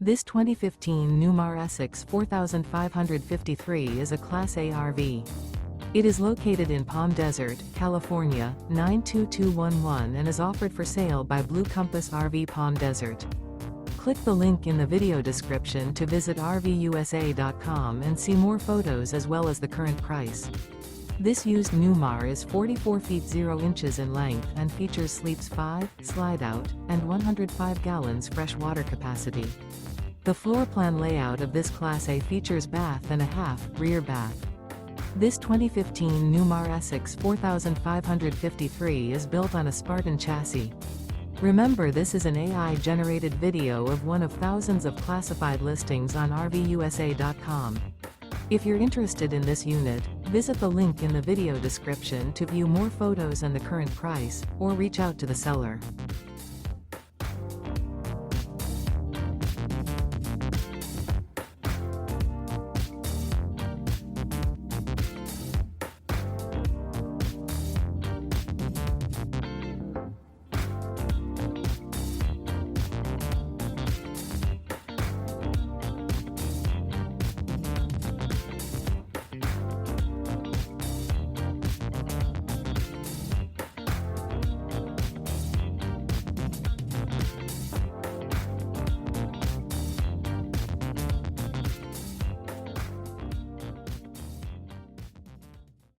This 2015 Newmar Essex 4553 is a Class A RV. It is located in Palm Desert, California, 92211 and is offered for sale by Blue Compass RV Palm Desert. Click the link in the video description to visit RVUSA.com and see more photos as well as the current price. This used Newmar is 44 feet 0 inches in length and features sleeps 5, Slideout, and 105 gallons fresh water capacity. The floor plan layout of this Class A features bath and a half, rear bath. This 2015 Newmar Essex 4553 is built on a Spartan chassis. Remember, this is an AI-generated video of one of thousands of classified listings on RVUSA.com. If you're interested in this unit, visit the link in the video description to view more photos and the current price, or reach out to the seller.